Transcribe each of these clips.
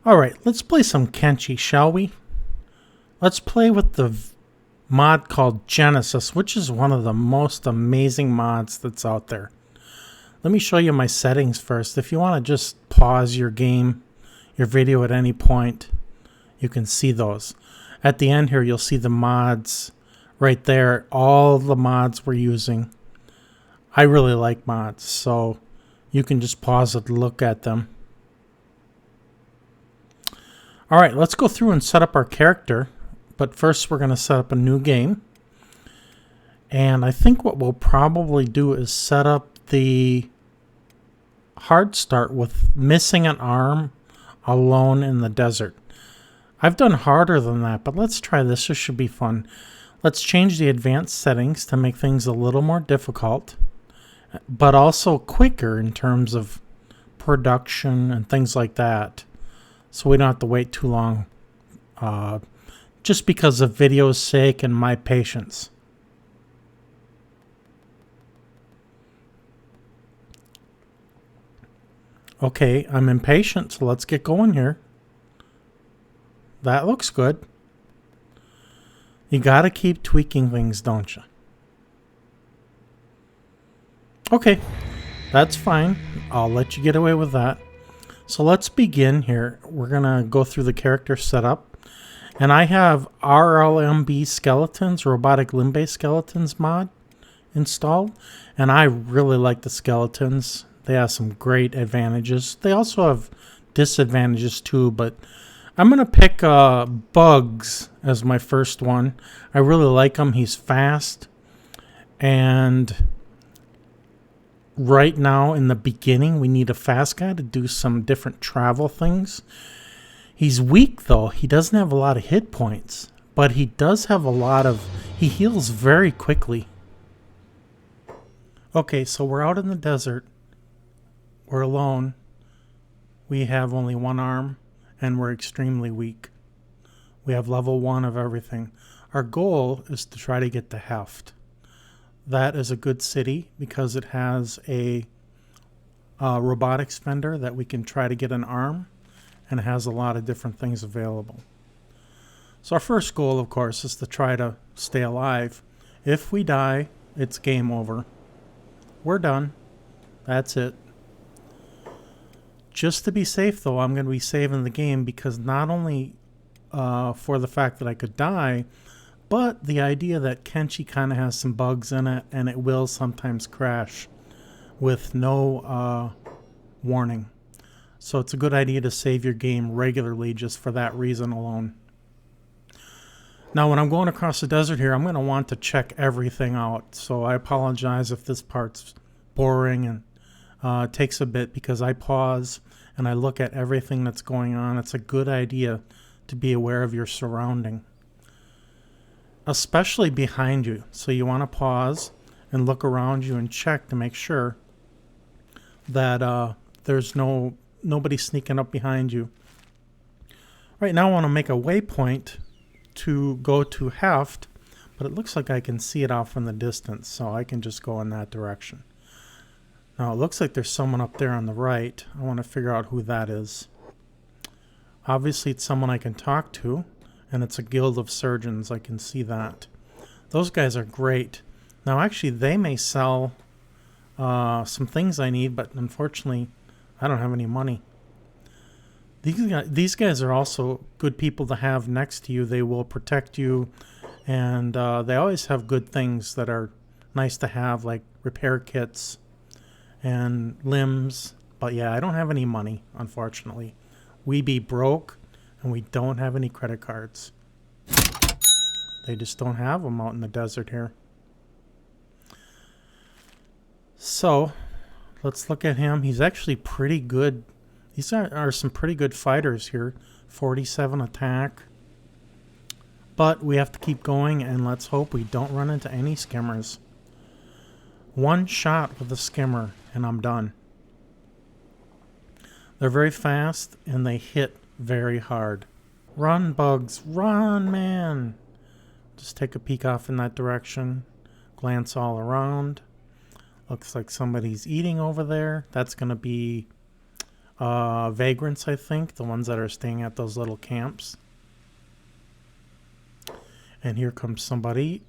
Alright, let's play some Kenshi, shall we? Let's play with the mod called Genesis, which is one of the most amazing mods that's out there. Let me show you my settings first. If you want to just pause your game, your video at any point, you can see those. At the end here, you'll see the mods right there, all the mods we're using. I really like mods, so you can just pause it and look at them. Alright, let's go through and set up our character. But first we're going to set up a new game. And I think what we'll probably do is set up the hard start with missing an arm, alone in the desert. I've done harder than that, but let's try this. This should be fun. Let's change the advanced settings to make things a little more difficult, but also quicker in terms of production and things like that. So we don't have to wait too long, just because of video's sake and my patience. Okay, I'm impatient, so let's get going here. That looks good. You gotta keep tweaking things, don't you? Okay, that's fine. I'll let you get away with that. So let's begin here. We're gonna go through the character setup. And I have RLMB Skeletons, Robotic Limb-Based Skeletons mod installed. And I really like the skeletons. They have some great advantages. They also have disadvantages too, but I'm going to pick Bugs as my first one. I really like him. He's fast. And right now in the beginning, we need a fast guy to do some different travel things. He's weak though. He doesn't have a lot of hit points, but he does have a lot of... He heals very quickly. Okay, so we're out in the desert. We're alone. We have only one arm, and we're extremely weak. We have level 1 of everything. Our goal is to try to get to Heft. That is a good city because it has a robotics vendor that we can try to get an arm, and it has a lot of different things available. So our first goal, of course, is to try to stay alive. If we die, it's game over. We're done. That's it. Just to be safe, though, I'm going to be saving the game because not only for the fact that I could die, but the idea that Kenshi kind of has some bugs in it and it will sometimes crash with no warning. So it's a good idea to save your game regularly just for that reason alone. Now, when I'm going across the desert here, I'm going to want to check everything out. So I apologize if this part's boring and takes a bit because I pause and I look at everything that's going on. It's a good idea to be aware of your surrounding, especially behind you. So you want to pause and look around you and check to make sure that there's nobody sneaking up behind you. Right now I want to make a waypoint to go to Heft, but it looks like I can see it off in the distance, so I can just go in that direction. Now, it looks like there's someone up there on the right. I want to figure out who that is. Obviously, it's someone I can talk to, and it's a guild of surgeons. I can see that. Those guys are great. Now, actually, they may sell some things I need, but unfortunately, I don't have any money. These guys are also good people to have next to you. They will protect you, and they always have good things that are nice to have, like repair kits and limbs. But yeah, I don't have any money, unfortunately. We be broke and we don't have any credit cards. They just don't have them out in the desert here. So let's look at him. He's actually pretty good. These are some pretty good fighters here. 47 attack. But we have to keep going, and let's hope we don't run into any skimmers. One shot with a skimmer and I'm done. They're very fast and they hit very hard. Run, Bugs. Run, man. Just take a peek off in that direction. Glance all around. Looks like somebody's eating over there. That's going to be vagrants, I think, the ones that are staying at those little camps. And here comes somebody.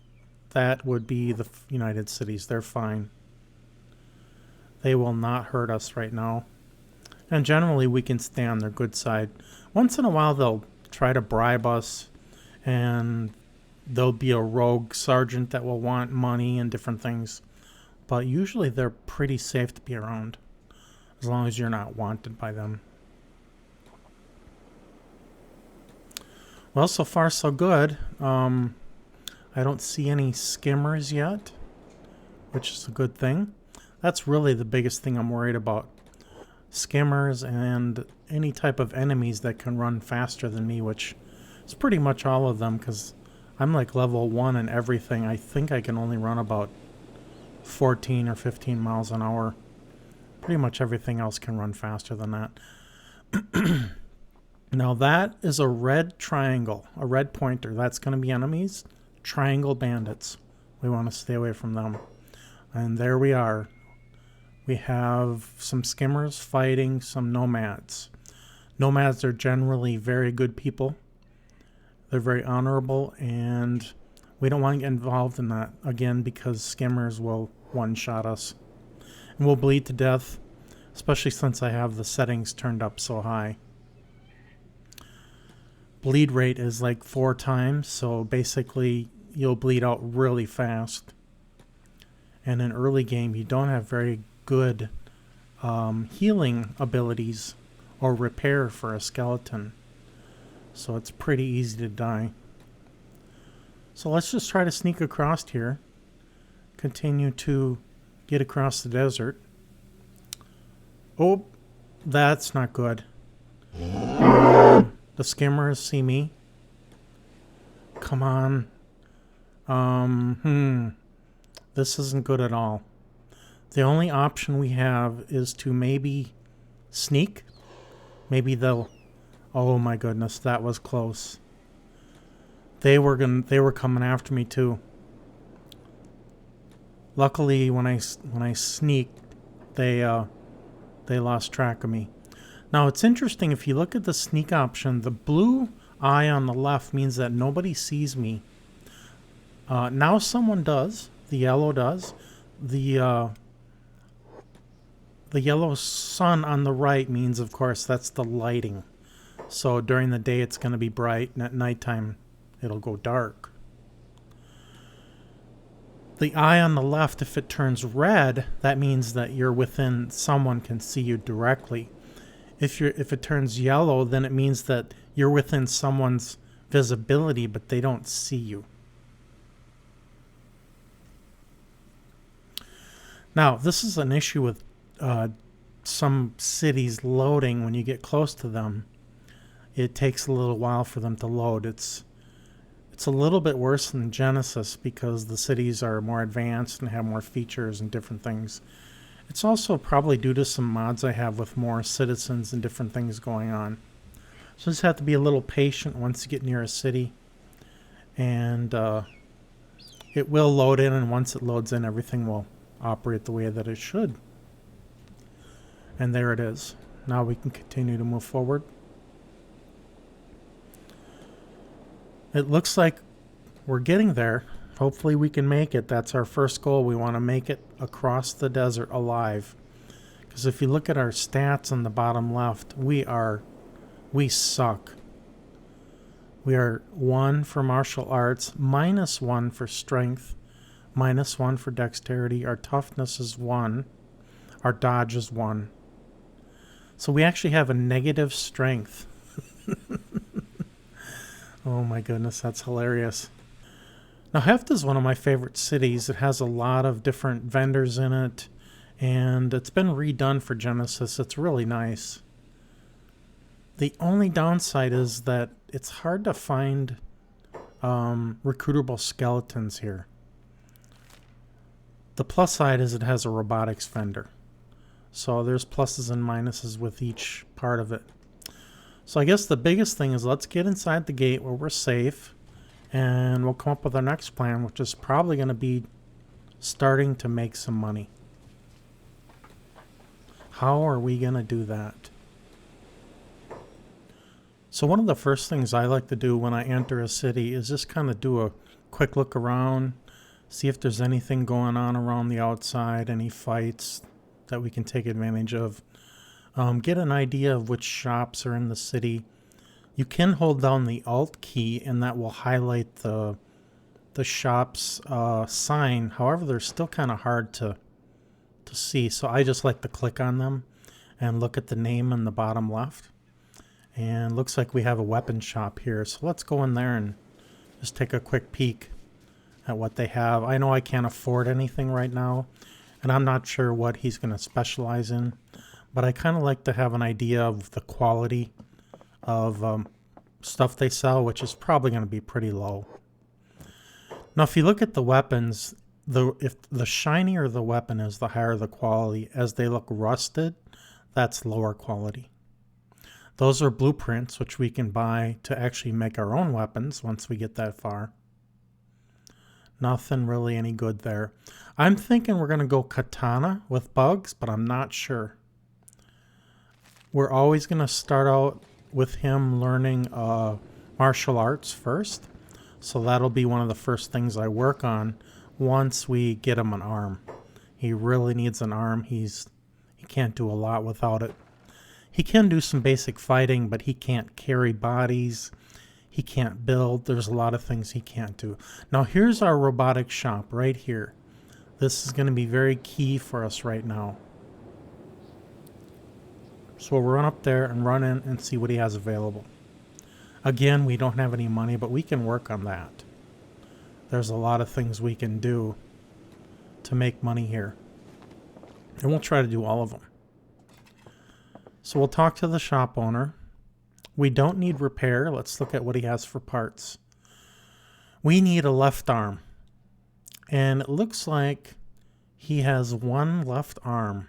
That would be the United Cities. They're fine. They will not hurt us right now. And generally, we can stay on their good side. Once in a while, they'll try to bribe us, and there'll be a rogue sergeant that will want money and different things. But usually, they're pretty safe to be around, as long as you're not wanted by them. Well, so far, so good. I don't see any skimmers yet, which is a good thing. That's really the biggest thing I'm worried about. Skimmers and any type of enemies that can run faster than me, which is pretty much all of them, because I'm like level 1 and everything. I think I can only run about 14 or 15 miles an hour. Pretty much everything else can run faster than that. Now that is a red triangle, a red pointer. That's going to be enemies. Triangle bandits. We want to stay away from them. And there we are. We have some skimmers fighting some nomads. Nomads are generally very good people. They're very honorable, and we don't want to get involved in that again, because skimmers will one-shot us. And we'll bleed to death, especially since I have the settings turned up so high. Bleed rate is like 4 times, so basically you'll bleed out really fast. And in early game, you don't have very good healing abilities or repair for a skeleton. So it's pretty easy to die. So let's just try to sneak across here. Continue to get across the desert. Oh, that's not good. The skimmers see me. Come on. This isn't good at all. The only option we have is to maybe sneak. Maybe they'll... Oh my goodness, that was close. They were coming after me too. Luckily, when I sneaked, they lost track of me. Now it's interesting, if you look at the sneak option, the blue eye on the left means that nobody sees me. Now someone does. The yellow does. The yellow sun on the right means, of course, that's the lighting. So during the day it's going to be bright, and at nighttime it'll go dark. The eye on the left, if it turns red, that means that you're within, someone can see you directly. If it turns yellow, then it means that you're within someone's visibility, but they don't see you. Now, this is an issue with some cities loading. When you get close to them, it takes a little while for them to load. It's a little bit worse than Genesis because the cities are more advanced and have more features and different things. It's also probably due to some mods I have with more citizens and different things going on. So just have to be a little patient once you get near a city. And it will load in, and once it loads in, everything will operate the way that it should. And there it is. Now we can continue to move forward. It looks like we're getting there. Hopefully we can make it. That's our first goal. We want to make it across the desert alive. Because if you look at our stats on the bottom left, we suck. We are 1 for martial arts, -1 for strength, -1 for dexterity. Our toughness is 1. Our dodge is 1. So we actually have a negative strength. Oh my goodness, that's hilarious. Now, Heft is one of my favorite cities. It has a lot of different vendors in it, and it's been redone for Genesis. It's really nice. The only downside is that it's hard to find recruitable skeletons here. The plus side is it has a robotics vendor. So there's pluses and minuses with each part of it. So I guess the biggest thing is let's get inside the gate where we're safe, and we'll come up with our next plan, which is probably going to be starting to make some money. How are we going to do that? So one of the first things I like to do when I enter a city is just kind of do a quick look around, see if there's anything going on around the outside, any fights that we can take advantage of. Get an idea of which shops are in the city. You can hold down the Alt key and that will highlight the shop's sign. However, they're still kind of hard to see. So I just like to click on them and look at the name in the bottom left. And looks like we have a weapon shop here. So let's go in there and just take a quick peek at what they have. I know I can't afford anything right now, and I'm not sure what he's going to specialize in, but I kind of like to have an idea of the quality of stuff they sell, which is probably going to be pretty low. Now, if you look at the weapons, if the shinier the weapon is, the higher the quality. As they look rusted, that's lower quality. Those are blueprints, which we can buy to actually make our own weapons once we get that far. Nothing really any good there. I'm thinking we're going to go katana with bugs, but I'm not sure. We're always going to start out with him learning martial arts first. So that'll be one of the first things I work on once we get him an arm. He really needs an arm. He can't do a lot without it. He can do some basic fighting, but he can't carry bodies. He can't build. There's a lot of things he can't do. Now here's our robotic shop right here. This is going to be very key for us right now. So we'll run up there and run in and see what he has available. Again, we don't have any money, but we can work on that. There's a lot of things we can do to make money here. And we'll try to do all of them. So we'll talk to the shop owner. We don't need repair. Let's look at what he has for parts. We need a left arm. And it looks like he has one left arm.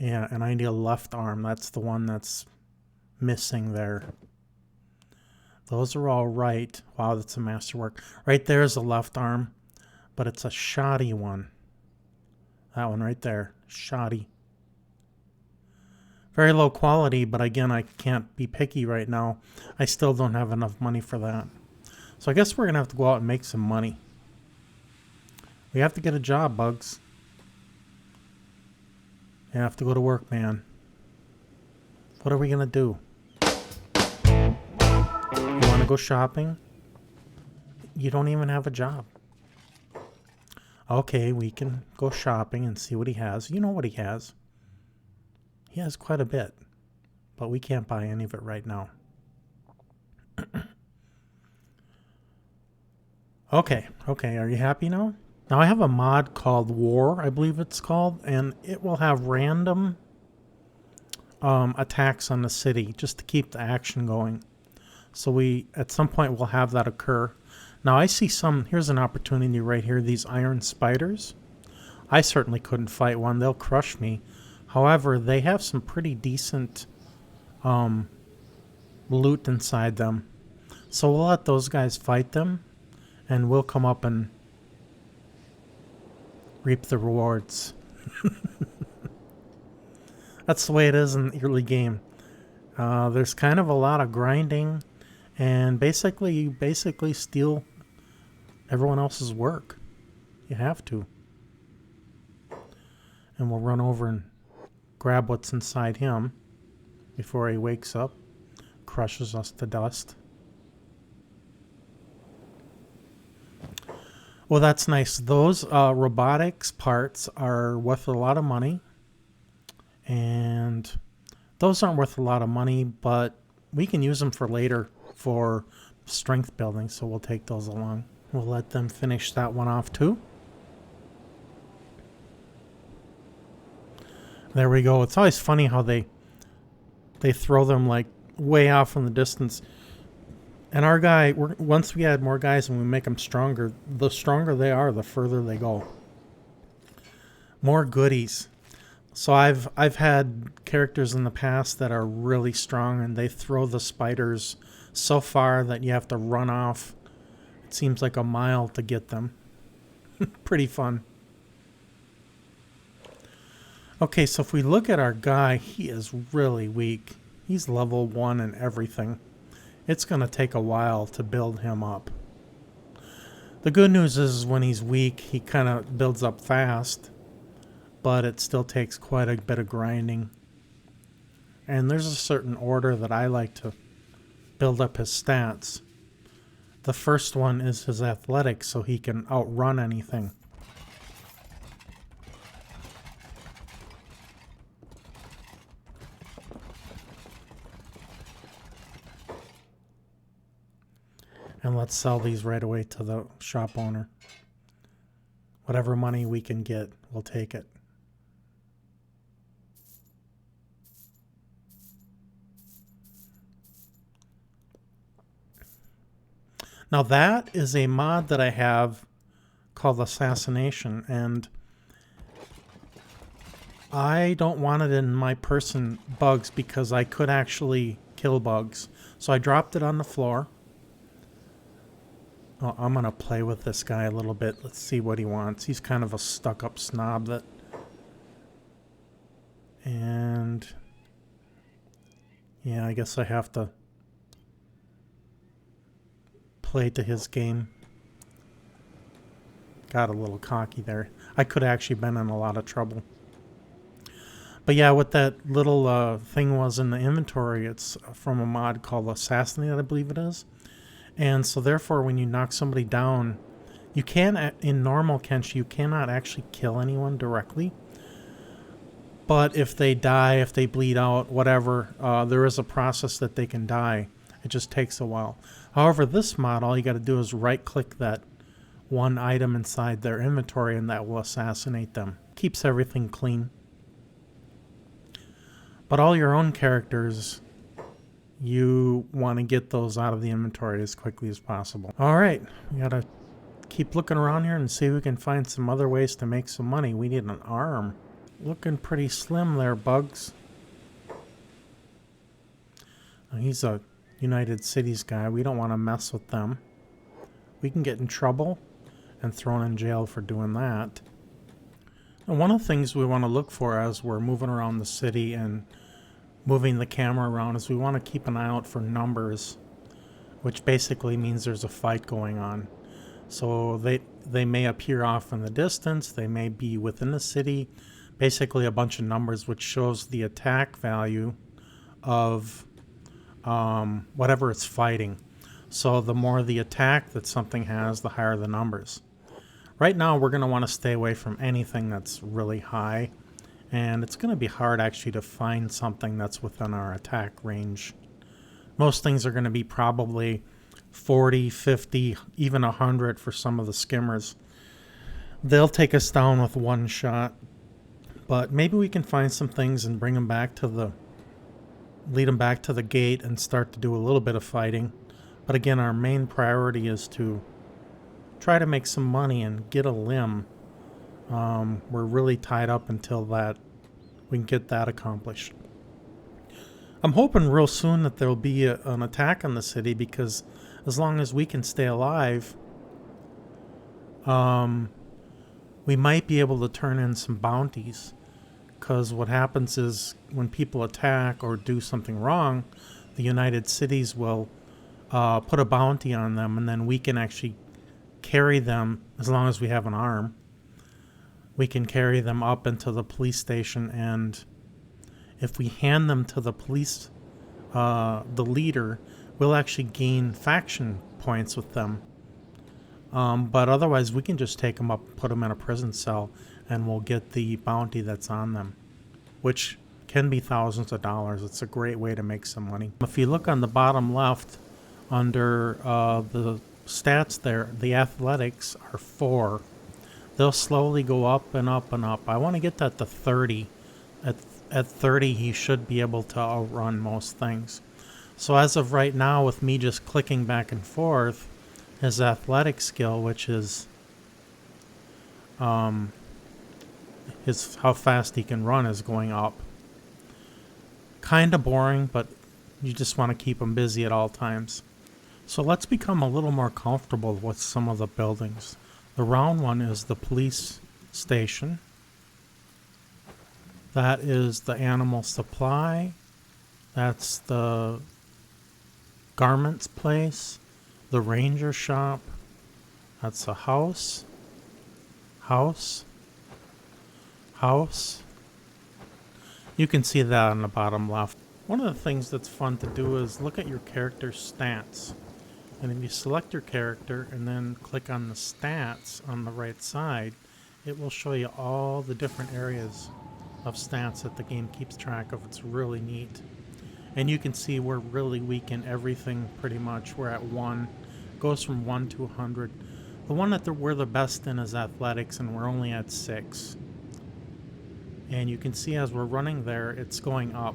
Yeah, and I need a left arm. That's the one that's missing there. Those are all right. Wow, that's a masterwork. Right there is a left arm, but it's a shoddy one. That one right there, shoddy. Very low quality, but again, I can't be picky right now. I still don't have enough money for that. So I guess we're going to have to go out and make some money. We have to get a job, Bugs. You have to go to work, man. What are we going to do? You want to go shopping? You don't even have a job. Okay, we can go shopping and see what he has. You know what he has. He has quite a bit, but we can't buy any of it right now. Okay, are you happy now? Now I have a mod called War, I believe it's called, and it will have random attacks on the city just to keep the action going. So at some point we'll have that occur. Now I see here's an opportunity right here, these iron spiders. I certainly couldn't fight one, they'll crush me. However, they have some pretty decent loot inside them. So we'll let those guys fight them, and we'll come up and reap the rewards. That's the way it is in the early game. There's kind of a lot of grinding, and basically you steal everyone else's work. You have to. And we'll run over and grab what's inside him before he wakes up, crushes us to dust. Well, that's nice. Those robotics parts are worth a lot of money. And those aren't worth a lot of money, but we can use them for later for strength building, so we'll take those along. We'll let them finish that one off too. There we go. It's always funny how they throw them like way off in the distance. And our guy, once we add more guys and we make them stronger, the stronger they are, the further they go. More goodies. So I've had characters in the past that are really strong, and they throw the spiders so far that you have to run off. It seems like a mile to get them. Pretty fun. Okay, so if we look at our guy, he is really weak. He's level 1 and everything. It's going to take a while to build him up. The good news is when he's weak, he kind of builds up fast, but it still takes quite a bit of grinding. And there's a certain order that I like to build up his stats. The first one is his athletics, so he can outrun anything. And let's sell these right away to the shop owner. Whatever money we can get, we'll take it. Now that is a mod that I have called Assassination, and I don't want it in my person bugs because I could actually kill bugs. So I dropped it on the floor. Oh, I'm going to play with this guy a little bit. Let's see what he wants. He's kind of a stuck-up snob that... And... yeah, I guess I have to play to his game. Got a little cocky there. I could have actually been in a lot of trouble. But yeah, what that little thing was in the inventory, it's from a mod called Assassinate, I believe it is. And so therefore, when you knock somebody down, you can, in normal Kenshi, you cannot actually kill anyone directly. But if they die, if they bleed out, whatever, there is a process that they can die. It just takes a while. However, this mod, all you got to do is right-click that one item inside their inventory, and that will assassinate them. Keeps everything clean. But all your own characters, you want to get those out of the inventory as quickly as possible. Alright, we gotta keep looking around here and see if we can find some other ways to make some money. We need an arm. Looking pretty slim there, Bugs. He's a United Cities guy. We don't want to mess with them. We can get in trouble and thrown in jail for doing that. And one of the things we want to look for as we're moving around the city and moving the camera around is we want to keep an eye out for numbers, which basically means there's a fight going on. So they may appear off in the distance, they may be within the city, basically a bunch of numbers which shows the attack value of whatever it's fighting. So the more the attack that something has, the higher the numbers. Right now we're going to want to stay away from anything that's really high. And it's going to be hard actually to find something that's within our attack range. Most things are going to be probably 40, 50, even 100 for some of the skimmers. They'll take us down with one shot. But maybe we can find some things and bring them back to the... lead them back to the gate and start to do a little bit of fighting. But again, our main priority is to try to make some money and get a limb. We're really tied up until we can get that accomplished. I'm hoping real soon that there'll be an attack on the city, because as long as we can stay alive, we might be able to turn in some bounties. Because what happens is when people attack or do something wrong, the United Cities will put a bounty on them, and then we can actually carry them, as long as we have an arm. We can carry them up into the police station, and if we hand them to the police, the leader, we'll actually gain faction points with them. But otherwise, we can just take them up, put them in a prison cell, and we'll get the bounty that's on them, which can be thousands of dollars. It's a great way to make some money. If you look on the bottom left, under the stats there, the athletics are 4. They'll slowly go up and up and up. I want to get that to 30. At 30, he should be able to outrun most things. So as of right now, with me just clicking back and forth, his athletic skill, which is how fast he can run, is going up. Kind of boring, but you just want to keep him busy at all times. So let's become a little more comfortable with some of the buildings. The round one is the police station. That is the animal supply. That's the garments place. The ranger shop. That's a house. House. House. You can see that on the bottom left. One of the things that's fun to do is look at your character's stats. And if you select your character and then click on the stats on the right side, it will show you all the different areas of stats that the game keeps track of. It's really neat. And you can see we're really weak in everything pretty much. We're at 1. Goes from 1 to 100. The one that we're the best in is athletics, and we're only at 6. And you can see as we're running there, it's going up.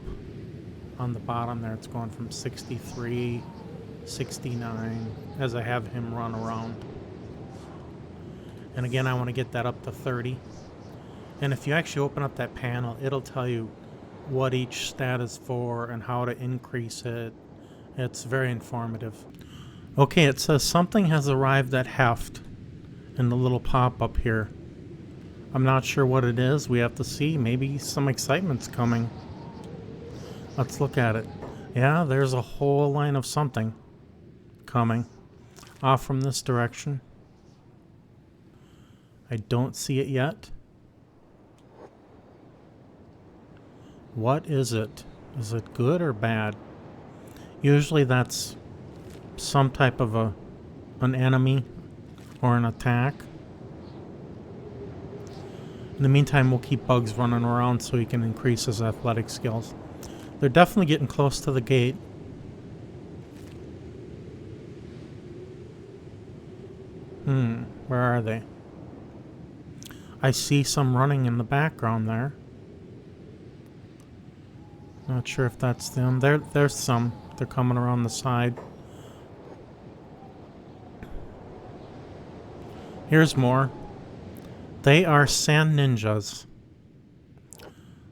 On the bottom there, it's going from 63, 69, as I have him run around. And again, I want to get that up to 30. And if you actually open up that panel, it'll tell you what each stat is for and how to increase it. It's very informative. Okay, it says something has arrived at Heft in the little pop-up here. I'm not sure what it is. We have to see. Maybe some excitement's coming. Let's look at it. Yeah, there's a whole line of something coming off from this direction. I don't see it yet. What is it? Is it good or bad? Usually that's some type of an enemy or an attack. In the meantime, we'll keep Bugs running around so he can increase his athletic skills. They're definitely getting close to the gate. Where are they? I see some running in the background there. Not sure if that's them. There's some. They're coming around the side. Here's more. They are sand ninjas.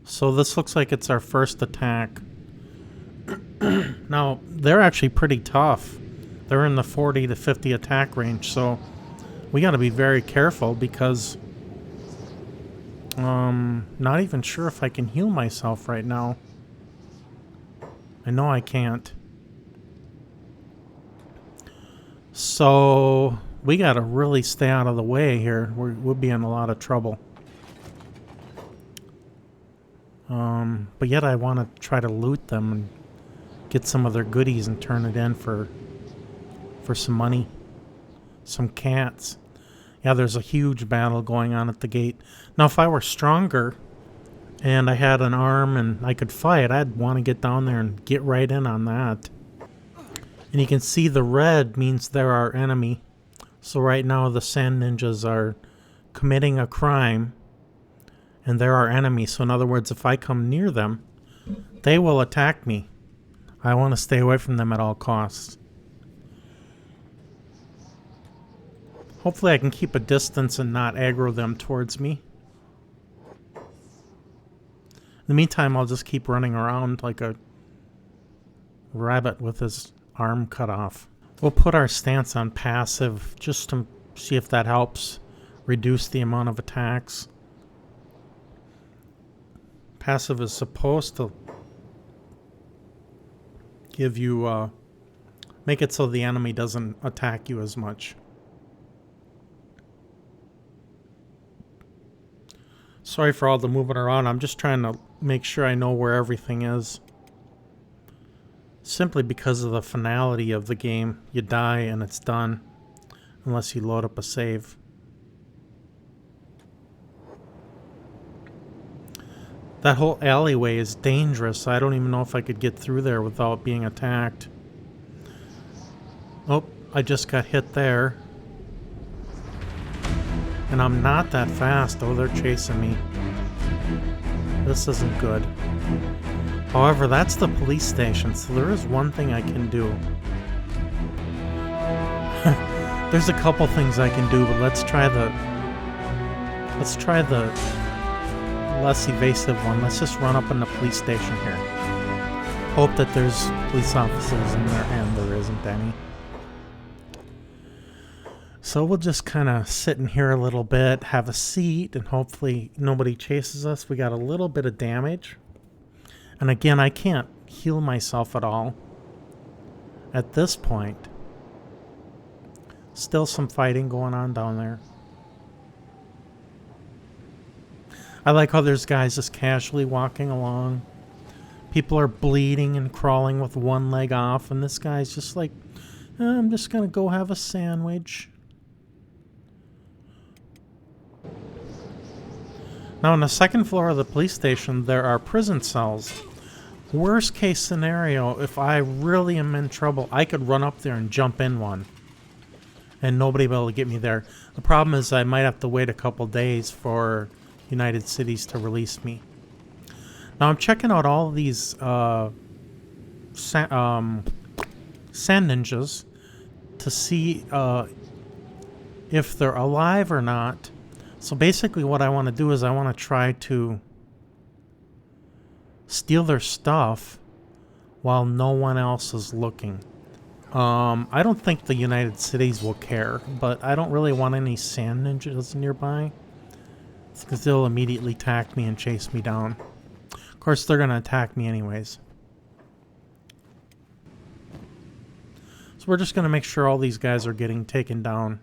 So this looks like it's our first attack. Now, they're actually pretty tough. They're in the 40 to 50 attack range, so we got to be very careful because not even sure if I can heal myself right now. I know I can't. So we got to really stay out of the way here. We'll be in a lot of trouble. But yet I want to try to loot them and get some of their goodies and turn it in for some money. Some cats. Yeah, there's a huge battle going on at the gate. Now, if I were stronger and I had an arm and I could fight, I'd want to get down there and get right in on that. And you can see the red means they're our enemy. So right now the sand ninjas are committing a crime and they're our enemy. So in other words, if I come near them, they will attack me. I want to stay away from them at all costs. Hopefully I can keep a distance and not aggro them towards me. In the meantime, I'll just keep running around like a rabbit with his arm cut off. We'll put our stance on passive just to see if that helps reduce the amount of attacks. Passive is supposed to give you, make it so the enemy doesn't attack you as much. Sorry for all the moving around. I'm just trying to make sure I know where everything is. Simply because of the finality of the game. You die and it's done. Unless you load up a save. That whole alleyway is dangerous. I don't even know if I could get through there without being attacked. Oh, I just got hit there. And I'm not that fast. Oh, they're chasing me. This isn't good. However, that's the police station, so there is one thing I can do. There's a couple things I can do, but let's try the less evasive one. Let's just run up in the police station here. Hope that there's police officers in there, and there isn't any. So we'll just kind of sit in here a little bit, have a seat, and hopefully nobody chases us. We got a little bit of damage. And again, I can't heal myself at all at this point. Still some fighting going on down there. I like how there's guys just casually walking along. People are bleeding and crawling with one leg off, and this guy's just like, I'm just going to go have a sandwich. Now, on the second floor of the police station, there are prison cells. Worst case scenario, if I really am in trouble, I could run up there and jump in one. And nobody will be able to get me there. The problem is I might have to wait a couple days for United Cities to release me. Now I'm checking out all of these sand ninjas to see if they're alive or not. So basically what I want to do is I want to try to steal their stuff while no one else is looking. I don't think the United Cities will care, but I don't really want any sand ninjas nearby. It's because they'll immediately attack me and chase me down. Of course, they're going to attack me anyways. So we're just going to make sure all these guys are getting taken down.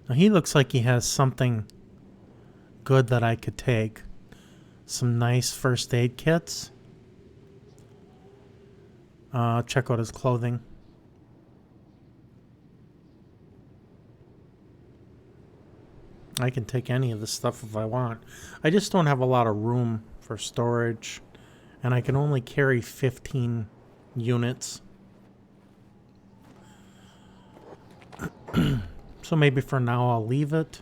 Now he looks like he has something good that I could take. Some nice first aid kits. Check out his clothing. I can take any of this stuff if I want. I just don't have a lot of room for storage, and I can only carry 15 units. So maybe for now I'll leave it.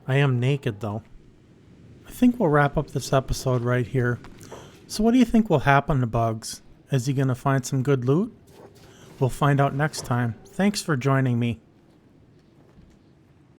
I am naked though. I think we'll wrap up this episode right here. So what do you think will happen to Bugs? Is he going to find some good loot? We'll find out next time. Thanks for joining me.